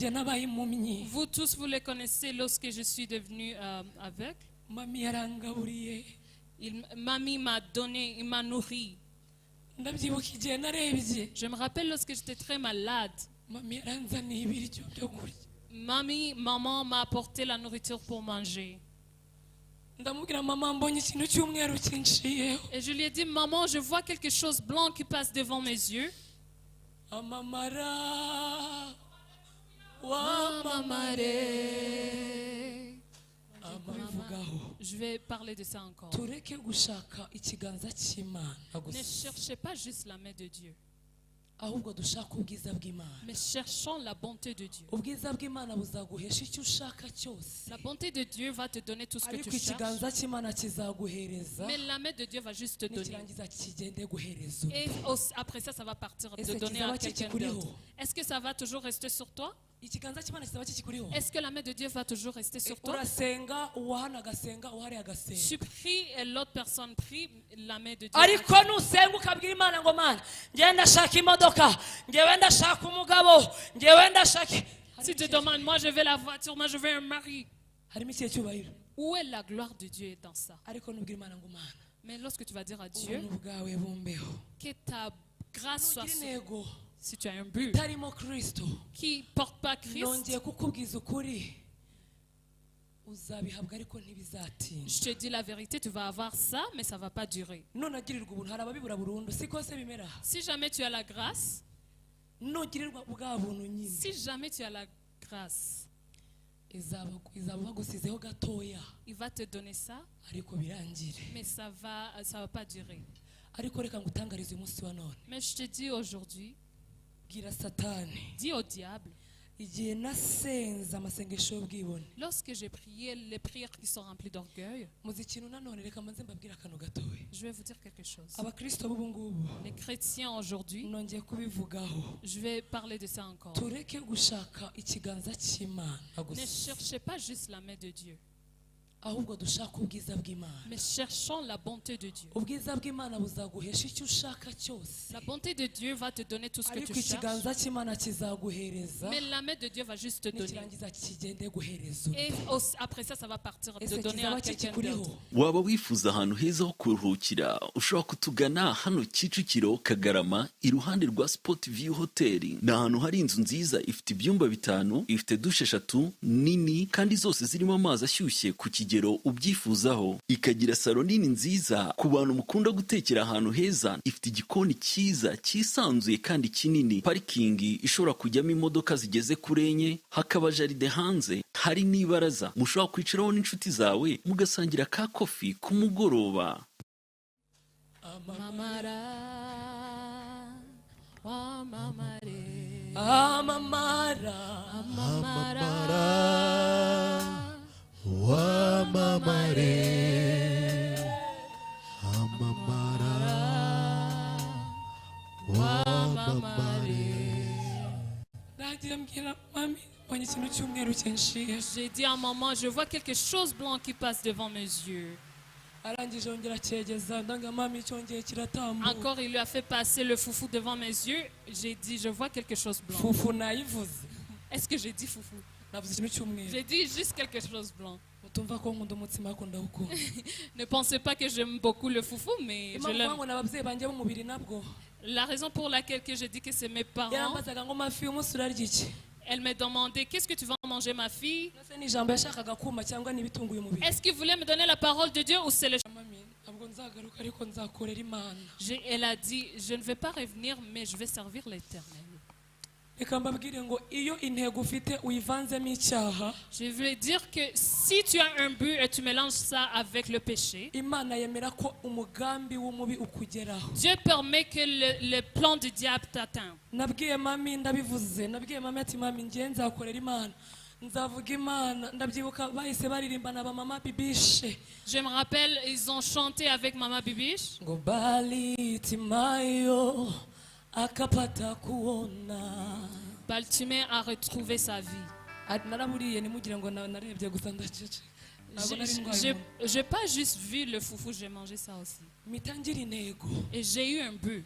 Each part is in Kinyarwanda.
Vous tous, vous les connaissez lorsque je suis devenue aveugle. Mamie m'a donné, il m'a nourri. Je me rappelle lorsque j'étais très malade. Maman m'a apporté la nourriture pour manger. Et je lui ai dit, maman, je vois quelque chose blanc qui passe devant mes yeux. Je vais parler de ça encore. Ne cherchez pas juste la main de Dieu, mais cherchons la bonté de Dieu. La bonté de Dieu va te donner tout ce que tu cherches, mais la main de Dieu va juste te donner. Et après ça, ça va partir de donner à quelqu'un d'autre. Est-ce que ça va toujours rester sur toi? Est-ce que la main de Dieu va toujours rester sur toi? Tu pries et l'autre personne prie, la main de Dieu. Si tu demandes, moi je veux la voiture, moi je veux un mari. Où est la gloire de Dieu dans ça? Mais lorsque tu vas dire à Dieu que ta grâce soit sur toi, si tu as un but qui ne porte pas Christ, je te dis la vérité, tu vas avoir ça, mais ça ne va pas durer. Si jamais tu as la grâce, il va te donner ça, mais ça va pas durer. Mais je te dis aujourd'hui, dis au diable, lorsque j'ai prié les prières qui sont remplies d'orgueil, je vais vous dire quelque chose. Les chrétiens aujourd'hui, je vais parler de ça encore. Ne cherchez pas juste la main de Dieu, mais cherchons la bonté de Dieu. La bonté de Dieu va te donner tout ce que tu cherches, mais la main de Dieu va juste te donner. Et après ça, ça va partir de donner à quelqu'un d'autre. Waba wifuza ahantu heza ho kuruhukira ushobora kutugana hano Kicukiro Kagarama iruhande rwa Sport View Hotel. Ni ahantu hari inzu nziza ifite ibyumba bitanu, ifite dushe 3 nini kandi zose zirimo amazi ashyushye ku kigero ubyifuzaho, ikagira salo nini nziza ku bantu mukunda gutekera ahantu heza, ifite igikoni cyiza cyisanzuye kandi kinini, parikingi ishobora kujyamo imodoka zigeze kuri enye, hakaba jaride hanze, hari n'ibaraza mushobora kwicaraho n'inshuti zawe mugasangira ka kofi ku mugoroba. Amamara, amamare, amamara, amamara, amamare, amamara, amamare. J'ai dit à maman, je vois quelque chose blanc qui passe devant mes yeux. Encore, il lui a fait passer le foufou devant mes yeux. J'ai dit, je vois quelque chose blanc. Est-ce que j'ai dit foufou? J'ai dit juste quelque chose blanc. Ne pensez pas que j'aime beaucoup le foufou, mais je l'aime. La raison pour laquelle que je dis que c'est mes parents, elle m'a demandé, qu'est-ce que tu vas manger, ma fille? Est-ce qu'il voulait me donner la parole de Dieu ou c'est le... Elle a dit, je ne vais pas revenir, mais je vais servir l'Éternel. Je veux dire que si tu as un but et tu mélanges ça avec le péché, Dieu permet que le plan du diable t'atteint. Je me rappelle, ils ont chanté avec Mama Bibiche. Baltimore a retrouvé sa vie. J'ai pas juste vu le foufou, j'ai mangé ça aussi. Et j'ai eu un but.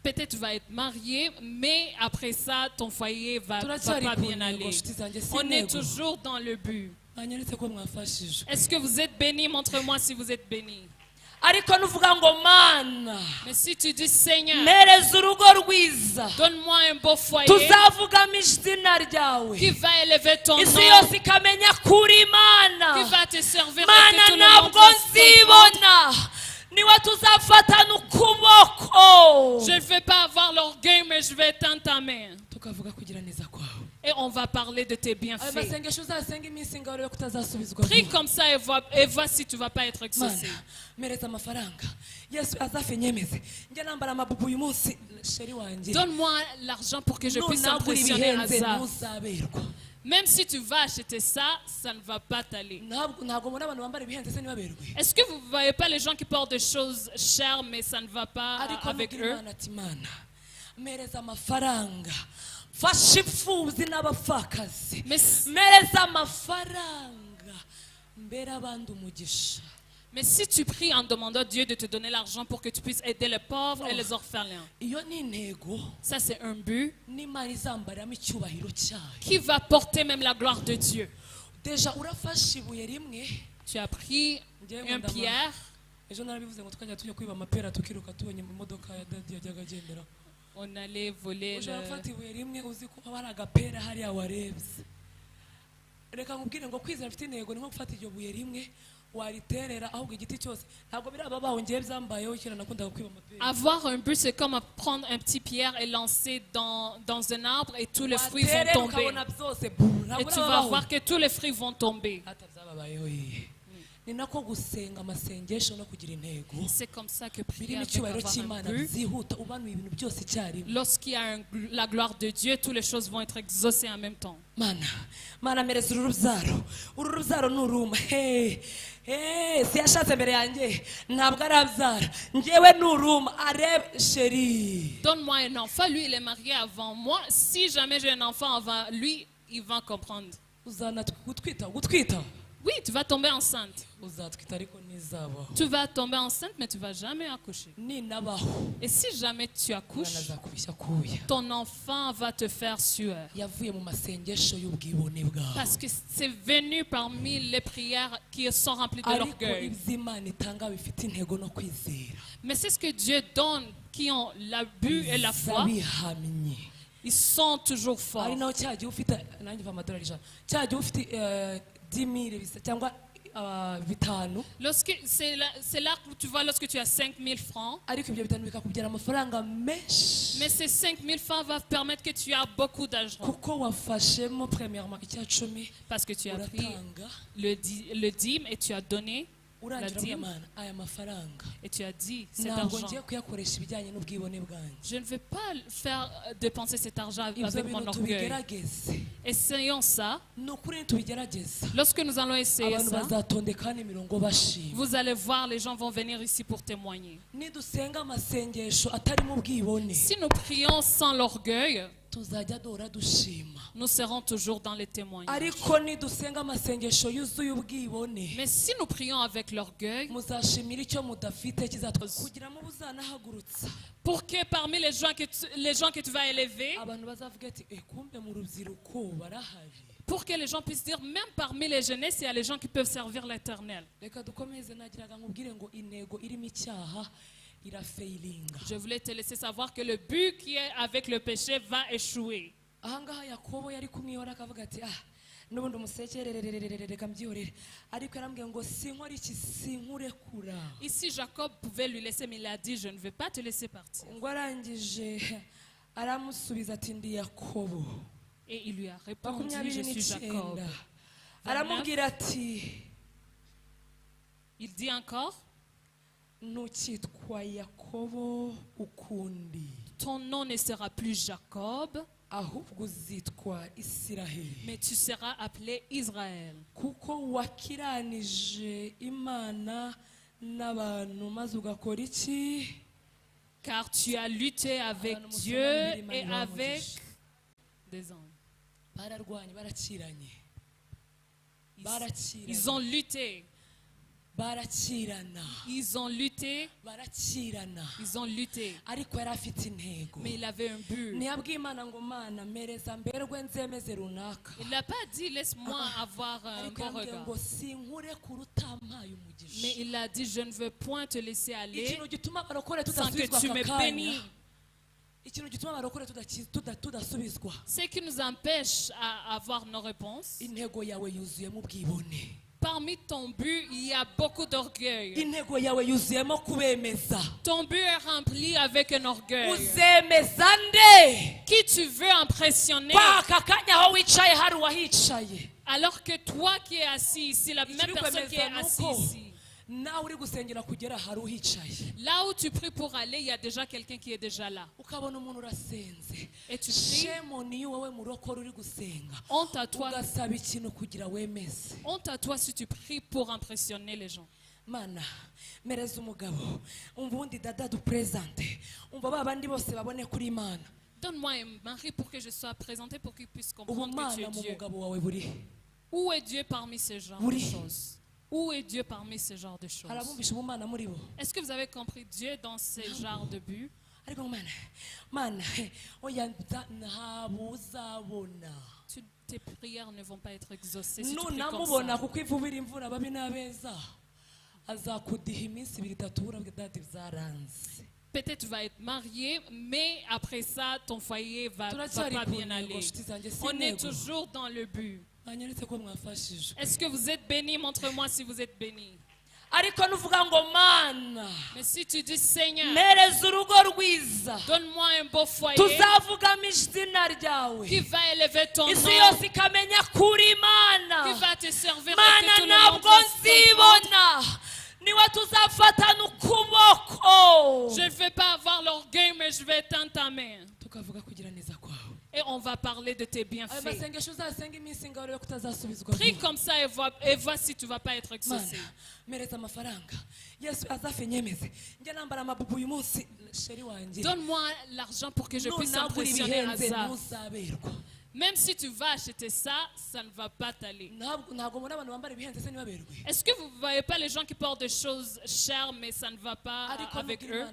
Peut-être tu vas être marié, mais après ça, ton foyer va pas bien aller. On est toujours dans le but. Est-ce que vous êtes bénis? Montre-moi si vous êtes bénis. Mais si tu dis Seigneur, donne-moi un beau foyer qui va élever ton nom, qui va te servir, que tout le monde. Je ne vais pas avoir l'orgueil, mais je vais tendre ta main. Et on va parler de tes bienfaits. Prie comme ça et vois si tu ne vas pas être exaucé. Donne-moi l'argent pour que je puisse impressionner Hazard. Même si tu vas acheter ça, ça ne va pas t'aller. Est-ce que vous ne voyez pas les gens qui portent des choses chères, mais ça ne va pas avec eux? Mais si tu pries en demandant à Dieu de te donner l'argent pour que tu puisses aider les pauvres et les orphelins, ça c'est un but qui va porter même la gloire de Dieu. Tu as pris une pierre. On allait voler Avoir un but, c'est comme prendre un petit pierre et lancer dans un arbre et tous les fruits vont tomber. Et tu vas voir que tous les fruits vont tomber. C'est comme ça que prier avec avoir un but. Lorsqu'il y a la gloire de Dieu, toutes les choses vont être exaucées en même temps. Donne-moi un enfant. Lui, il est marié avant moi. Si jamais j'ai un enfant avant lui, il va comprendre. Oui, tu vas tomber enceinte. Tu vas tomber enceinte, mais tu ne vas jamais accoucher. Et si jamais tu accouches, ton enfant va te faire sueur. Parce que c'est venu parmi les prières qui sont remplies de l'orgueil. Mais c'est ce que Dieu donne, qui ont la but et la foi. Ils sont toujours forts. C'est là que tu vois lorsque tu as 5 000 francs. Mais ces 5 000 francs vont permettre que tu aies beaucoup d'argent. Parce que tu as pris le dîme et tu as donné la dîme. Et tu as dit cet argent, je ne veux pas faire dépenser cet argent avec mon orgueil. Essayons ça. Lorsque nous allons essayer ça, vous allez voir, les gens vont venir ici pour témoigner. Si nous prions sans l'orgueil, nous serons toujours dans les témoignages. Mais si nous prions avec l'orgueil, pour que parmi les gens que tu vas élever, pour que les gens puissent dire, même parmi les jeunesses, il y a les gens qui peuvent servir l'Éternel. Je voulais te laisser savoir que le but qui est avec le péché va échouer. Ici Jacob pouvait lui laisser, mais il a dit, je ne vais pas te laisser partir. Et il lui a répondu, je suis Jacob. Il dit encore, ton nom ne sera plus Jacob, mais tu seras appelé Israël. Car tu as lutté avec Dieu et avec des hommes. Ils ont lutté. Ils ont lutté. Ils ont lutté. Mais il avait un but. Il n'a pas dit laisse-moi avoir un bon regard. Mais il a dit je ne veux point te laisser aller sans que tu me bénis. Ce qui nous empêche à avoir nos réponses. Parmi ton but, il y a beaucoup d'orgueil. Ton but est rempli avec un orgueil. Qui tu veux impressionner? Alors que toi qui es assis ici, la même personne qui est assise ici. Là où tu pries pour aller, il y a déjà quelqu'un qui est déjà là. Et tu pries. Honte à toi. Honte à toi si tu pries pour impressionner les gens. Mana mereza umugabo umvundi dada du presente umva babandi bose babone kuri Imana. Donne-moi un mari pour que je sois présenté pour qu'il puisse comprendre que tu es Dieu. Où est Dieu parmi ces genres de choses? Où est Dieu parmi ce genre de choses? Est-ce que vous avez compris Dieu dans ce genre de but? Tes prières ne vont pas être exaucées si tu pries comme ça. Peut-être tu vas être marié, mais après ça, ton foyer va pas bien aller. On est toujours dans le but. Est-ce que vous êtes béni? Montre-moi si vous êtes béni. Mais si tu dis Seigneur, donne-moi un beau foyer qui va élever ton nom, qui va te servir et que tout le monde. Je ne vais pas avoir l'orgueil, mais je vais tendre ta main. Et on va parler de tes bienfaits. Prie comme ça et vois si tu ne vas pas être exaucé. Donne-moi l'argent pour que je puisse impressionner Hazard. Même si tu vas acheter ça, ça ne va pas t'aller. Est-ce que vous ne voyez pas les gens qui portent des choses chères, mais ça ne va pas avec eux?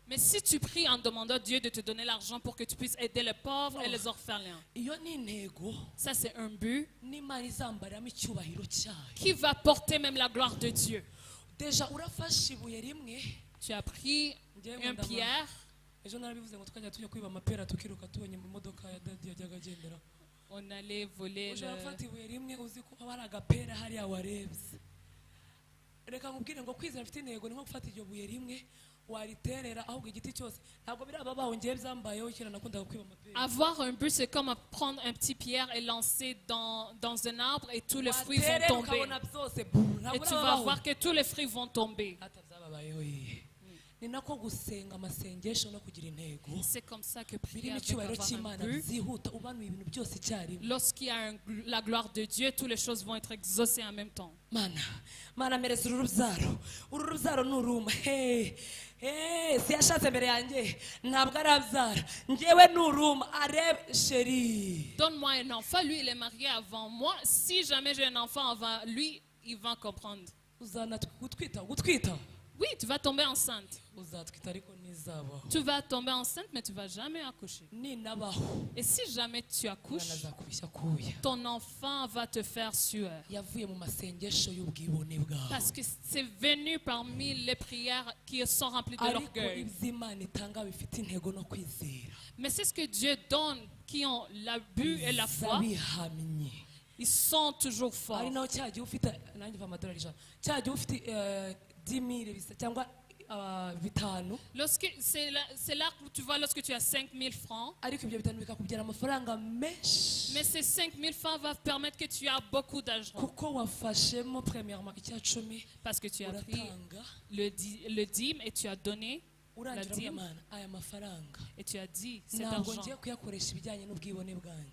Mais si tu pries en demandant à Dieu de te donner l'argent pour que tu puisses aider les pauvres et les orphelins, ça c'est un but qui va porter même la gloire de Dieu. Tu as pris une pierre. On allait voler Avoir un but, c'est comme prendre un petit pierre et lancer dans un arbre et tous les fruits vont tomber. Et tu vas voir que tous les fruits vont tomber. C'est comme ça que prier avec avoir un but. Lorsqu'il y a la gloire de Dieu, toutes les choses vont être exaucées en même temps. Donne-moi un enfant, lui il est marié avant moi. Si jamais j'ai un enfant avant lui, il va comprendre. Oui, tu vas tomber enceinte. Tu vas tomber enceinte, mais tu ne vas jamais accoucher. Et si jamais tu accouches, ton enfant va te faire sueur. Parce que c'est venu parmi les prières qui sont remplies de l'orgueil. Mais c'est ce que Dieu donne, qui ont la but et la foi. Ils sont toujours forts. C'est là que tu vois lorsque tu as 5 000 francs. Mais ces 5 000 francs vont permettre que tu aies beaucoup d'argent. Parce que tu as pris le dîme et tu as donné. la dîme, et tu as dit cet argent,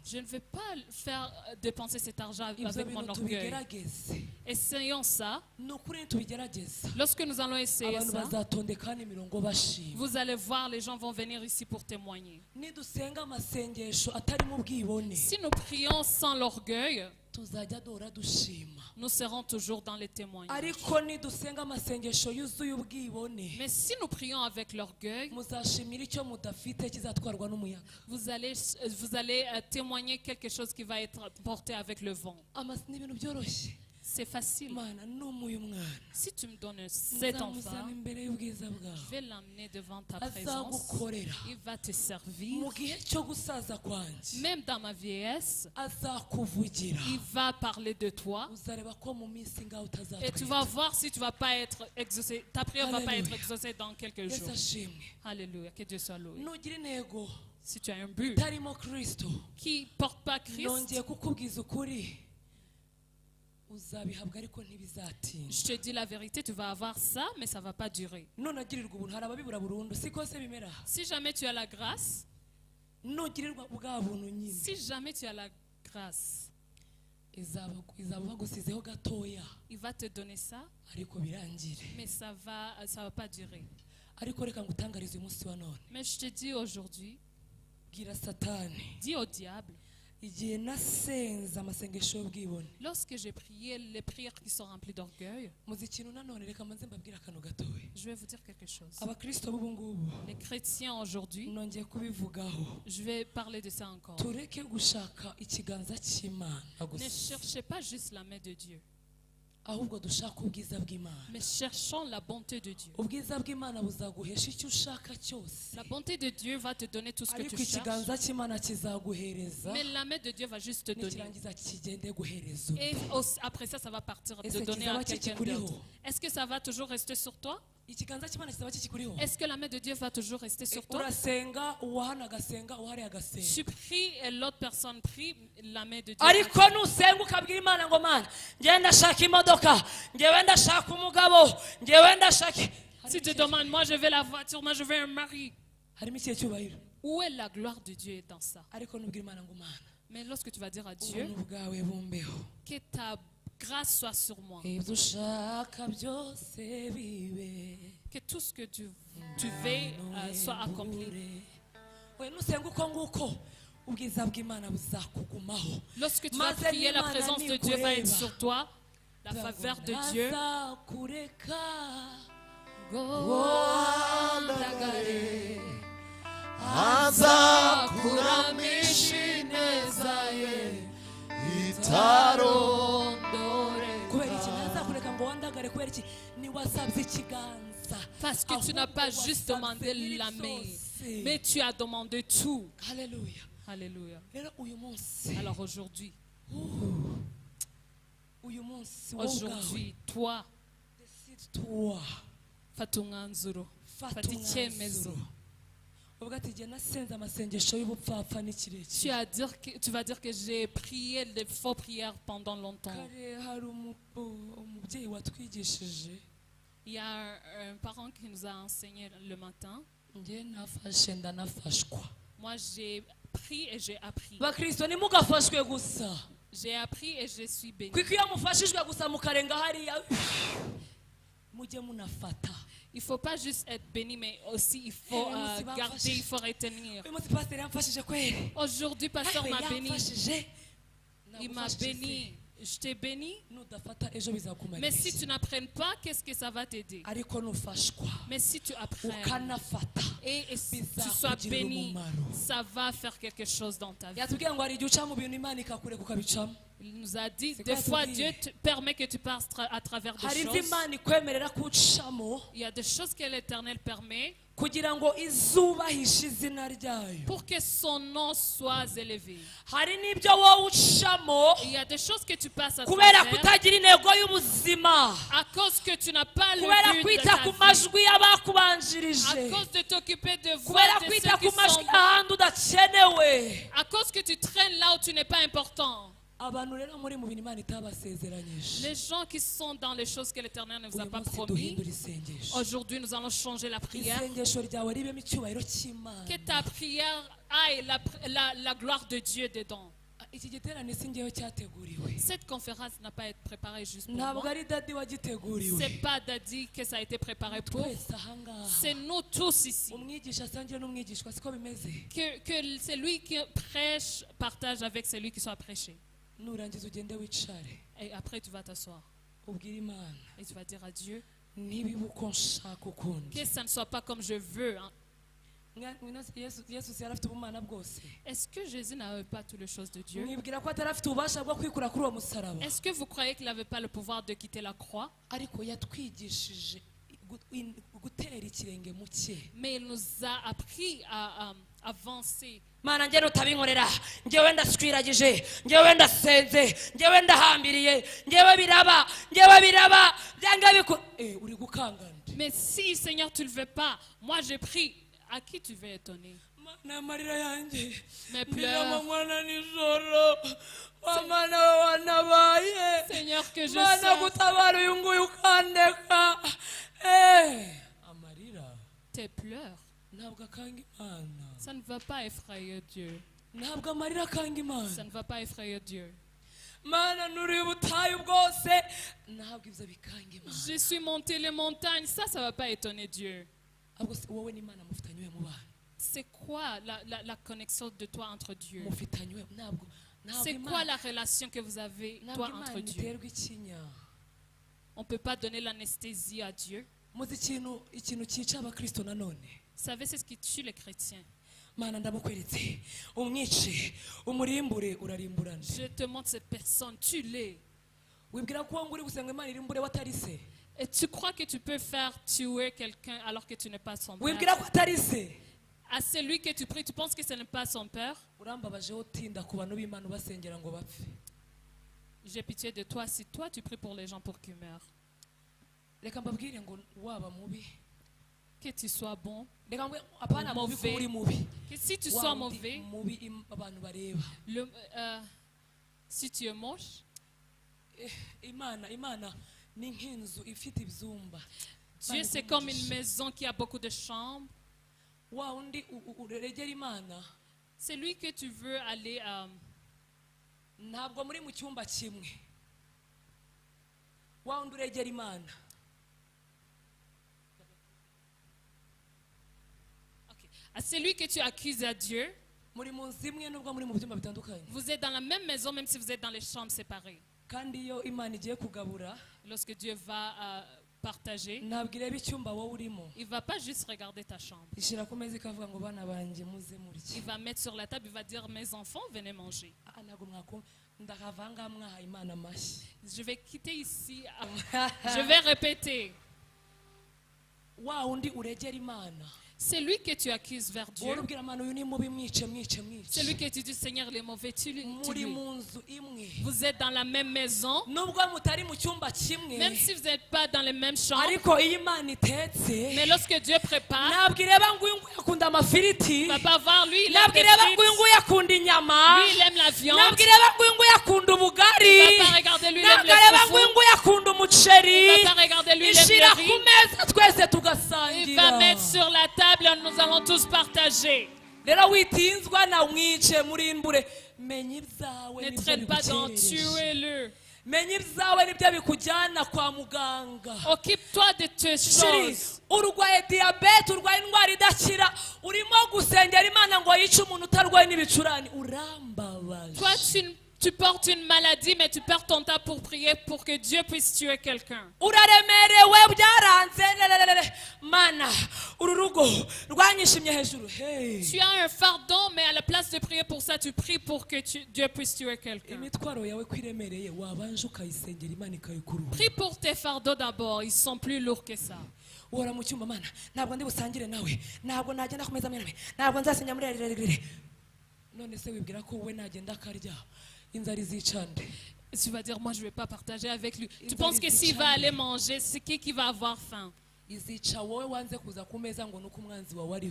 je ne vais pas faire dépenser cet argent avec mon orgueil. Essayons ça. Lorsque nous allons essayer ça, vous allez voir, les gens vont venir ici pour témoigner. Si nous prions sans l'orgueil, nous serons toujours dans les témoignages. Mais si nous prions avec l'orgueil, vous allez témoigner quelque chose qui va être porté avec le vent. C'est facile. Si tu me donnes cet enfant, je vais l'amener devant ta présence. Il va te servir. Même dans ma vieillesse, il va parler de toi. Et tu vas voir si tu vas pas être exaucé. Ta prière va pas être exaucée dans quelques jours. Alléluia. Que Dieu soit loué. Si tu as un but qui ne porte pas Christ, je te dis la vérité, tu vas avoir ça, mais ça ne va pas durer. Si jamais tu as la grâce, il va te donner ça, mais ça va pas durer. Mais je te dis aujourd'hui, dis au diable, lorsque j'ai prié les prières qui sont remplies d'orgueil, je vais vous dire quelque chose. Les chrétiens aujourd'hui, je vais parler de ça encore. Ne cherchez pas juste la main de Dieu, mais cherchons la bonté de Dieu. La bonté de Dieu va te donner tout ce que tu cherches, mais la main de Dieu va juste te donner. Et après ça, ça va partir de donner à quelqu'un d'autre. Est-ce que ça va toujours rester sur toi? Est-ce que la main de Dieu va toujours rester sur toi? Tu pries et l'autre personne prie, la main de Dieu. Si tu demandes, moi je veux la voiture, moi je veux un mari, où est la gloire de Dieu dans ça? Mais lorsque tu vas dire à Dieu que ta grâce soit sur moi, que tout ce que tu veux soit accompli. Lorsque tu vas prier, la présence de Dieu va être sur toi, la faveur de Dieu. Parce que tu n'as pas juste demandé la main, mais tu as demandé tout. Alléluia. Alléluia. Alors aujourd'hui, toi, fata umwanzuro, fata icyemezo. Tu vas dire que j'ai prié des faux prières pendant longtemps. Il y a un parent qui nous a enseigné le matin. Moi j'ai pris et j'ai appris. J'ai appris et je suis béni. Il ne faut pas juste être béni, mais aussi il faut garder, il faut retenir. Aujourd'hui, pasteur m'a béni. Il m'a béni. Je t'ai béni. Mais si tu n'apprennes pas, qu'est-ce que ça va t'aider? Mais si tu apprennes et tu sois béni, ça va faire quelque chose dans ta vie. Il nous a dit, des fois Dieu te permet que tu passes à travers des choses. Il y a des choses que l'Éternel permet pour que son nom soit élevé. Il y a des choses que tu passes à travers à cause que tu n'as pas le but de ta vie, à cause de t'occuper de voix de ceux qui sont, à cause que tu traînes là où tu n'es pas important. Les gens qui sont dans les choses que l'Éternel ne vous a pas promis, aujourd'hui nous allons changer la prière. Que ta prière aille la gloire de Dieu dedans. Cette conférence n'a pas été préparée juste pour moi. C'est pas Daddy que ça a été préparé pour. C'est nous tous ici. Que celui qui prêche partage avec celui qui soit prêché. Et après tu vas t'asseoir. Et tu vas dire à Dieu que ça ne soit pas comme je veux. Est-ce que Jésus n'avait pas toutes les choses de Dieu? Est-ce que vous croyez qu'il n'avait pas le pouvoir de quitter la croix? Mais il nous a appris à avancer. Mana ngero tabinkorera ngewe ndaswiragije ngewe ndasenze ngewe ndahambiriye ngewe biraba byanga biko uri gukangana. Mais si Seigneur tu le veux pas, moi j'ai pris. À qui tu veux étonner? Mes pleurs. Seigneur, que je sens. Tes pleurs. Ça ne va pas effrayer Dieu. Ça ne va pas effrayer Dieu. Je suis monté les montagnes. Ça va pas étonner Dieu. C'est quoi la connexion de toi entre Dieu? C'est quoi la relation que vous avez toi entre Dieu? On ne peut pas donner l'anesthésie à Dieu. Vous savez, c'est ce qui tue les chrétiens. Je te montre cette personne, tue-les. Et tu crois que tu peux faire tuer quelqu'un alors que tu n'es pas son père? À celui que tu pries, tu penses que ce n'est pas son père? J'ai pitié de toi si toi tu pries pour les gens pour qu'ils meurent. Que tu sois bon ou mauvais. Que si tu sois mauvais, si tu es moche, Dieu c'est comme une maison qui a beaucoup de chambres. C'est lui que tu veux aller à celui que tu accuses à Dieu. Vous êtes dans la même maison même si vous êtes dans les chambres séparées. Lorsque Dieu va partager, il ne va pas juste regarder ta chambre. Il va mettre sur la table, il va dire mes enfants venez manger. Je vais quitter ici. Je vais répéter. C'est lui que tu accuses vers Dieu. C'est lui que tu dis Seigneur les mauvais tu vous êtes dans la même maison. Même si vous n'êtes pas dans les mêmes chambres. Mais lorsque Dieu prépare, il va pas voir lui il aime les frites. Lui il aime la viande. Il va pas regarder lui il aime les foufous. Il va pas regarder lui il aime le riz. Il va mettre sur la table. Nous allons tous partager. Ne traite pas d'en tuer-le. Occupe-toi de tes choses. Toi tu portes une maladie, mais tu perds ton temps pour prier pour que Dieu puisse tuer quelqu'un. Tu as un fardeau, mais à la place de prier pour ça, tu pries pour que Dieu puisse tuer quelqu'un. Prie pour tes fardeaux d'abord, ils sont plus lourds que ça. Tu vas dire, moi je ne vais pas partager avec lui. Tu penses que s'il va aller manger, c'est qui va avoir faim?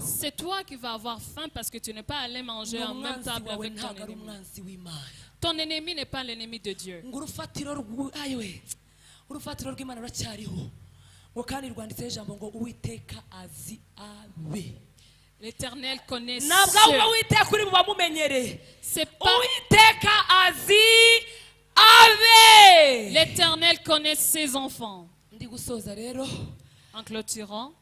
C'est toi qui vas avoir faim parce que tu n'es pas allé manger en même table avec ton ennemi. Ton ennemi n'est pas l'ennemi de Dieu. L'Éternel connaît ceux. C'est pas... L'Éternel connaît ses enfants. En clôturant,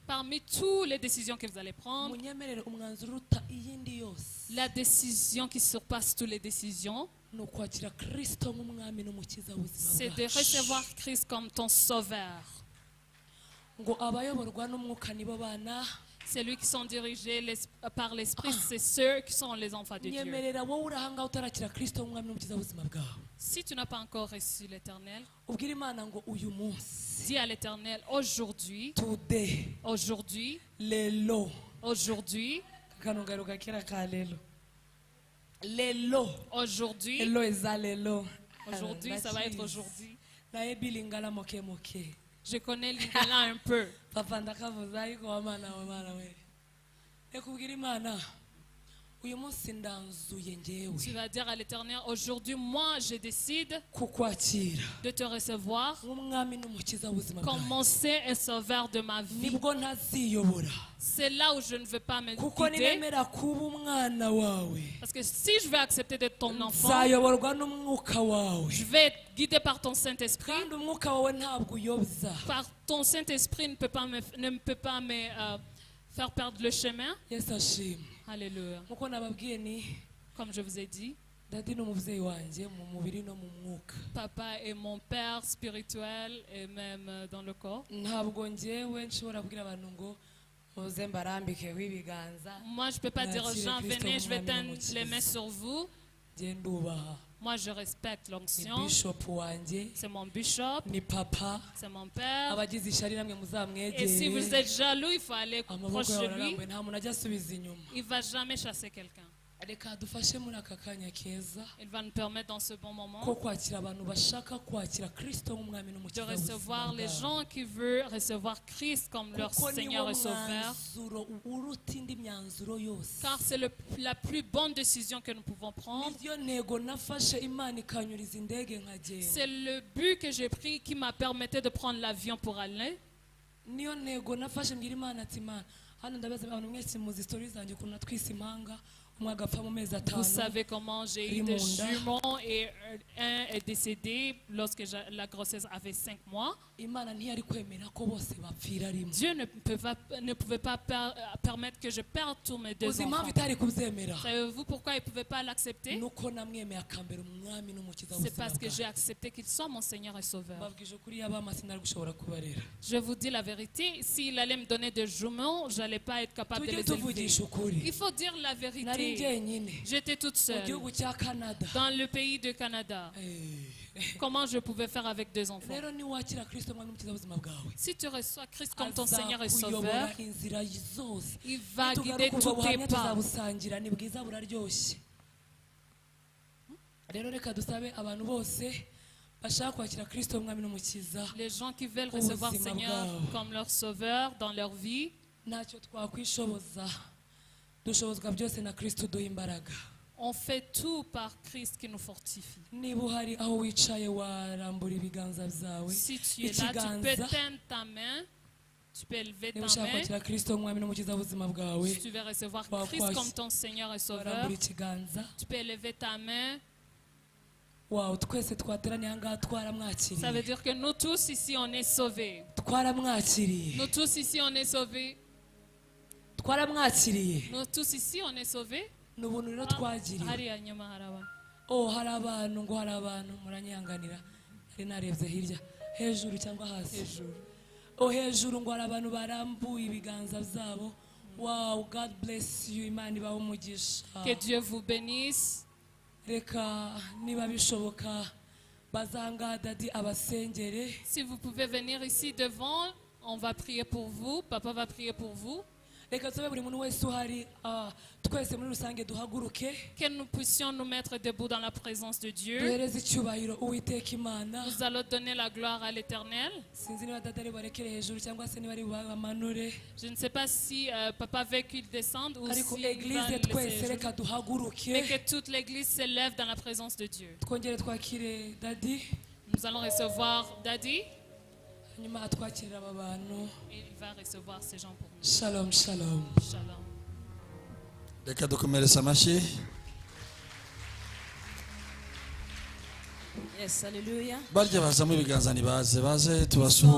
parmi toutes les décisions que vous allez prendre, la décision qui surpasse toutes les décisions, c'est de recevoir Christ comme ton sauveur. C'est lui qui sont dirigés par l'Esprit, c'est ceux qui sont les enfants de Dieu. Si tu n'as pas encore reçu l'Éternel, dis à l'Éternel, aujourd'hui, aujourd'hui, aujourd'hui, ça va être aujourd'hui. Je connais l'Ingala un peu. Tu vas dire à l'Éternel, aujourd'hui, moi, je décide de te recevoir comme mon Saint et Sauveur de ma vie. C'est là où je ne veux pas me guider. Parce que si je vais accepter d'être ton enfant, je vais être guidé par ton Saint-Esprit. Par ton Saint-Esprit ne peut pas me faire perdre le chemin. Alléluia. Comme je vous ai dit, papa est mon père spirituel et même dans le corps. Moi, je ne peux pas dire aux gens, venez, je vais tendre les mains sur vous. Moi, je respecte l'onction. C'est mon bishop. C'est mon père. Et si vous êtes jaloux, il faut aller proche de lui. Il ne va jamais chasser quelqu'un. Il va nous permettre dans ce bon moment de recevoir les gens qui veulent recevoir Christ comme leur Seigneur et Sauveur. Car c'est la plus bonne décision que nous pouvons prendre. C'est le but que j'ai pris qui m'a permis de prendre l'avion pour aller. Vous savez comment j'ai eu des jumeaux et un est décédé lorsque la grossesse avait 5 mois. Dieu ne pouvait pas permettre que je perde tous mes 2 enfants. Savez-vous pourquoi il ne pouvait pas l'accepter? C'est parce que j'ai accepté qu'il soit mon Seigneur et Sauveur. Je vous dis la vérité, s'il allait me donner des jumeaux, je n'allais pas être capable de les élever. Il faut dire la vérité. J'étais toute seule dans le pays du Canada. Comment je pouvais faire avec 2 enfants? Si tu reçois Christ comme ton Seigneur et Sauveur, il va guider tous tes pas. Les gens qui veulent recevoir Seigneur comme leur Sauveur dans leur vie, on fait tout par Christ qui nous fortifie. Si tu es là, tu peux tendre ta main, tu peux élever ta main. Si tu veux recevoir Christ comme ton Seigneur et Sauveur, tu peux élever ta main. Ça veut dire que nous tous ici on est sauvés. Nous tous ici on est sauvés. Nous tous ici on est sauvés. Wow, God bless you. Que Dieu vous bénisse. Si vous pouvez venir ici devant, on va prier pour vous. Papa va prier pour vous. Que nous puissions nous mettre debout dans la présence de Dieu. Nous allons donner la gloire à l'Éternel. Je ne sais pas si papa veut qu'il descende ou si il va le laisser. Mais que toute l'église s'élève dans la présence de Dieu. Nous allons recevoir Daddy. Et il va recevoir ces gens pour nous. Shalom, shalom. Shalom. Reka dukomereze amashyi. Yes, hallelujah. Barya bazamo ibiganza nibaze tubasuhuze.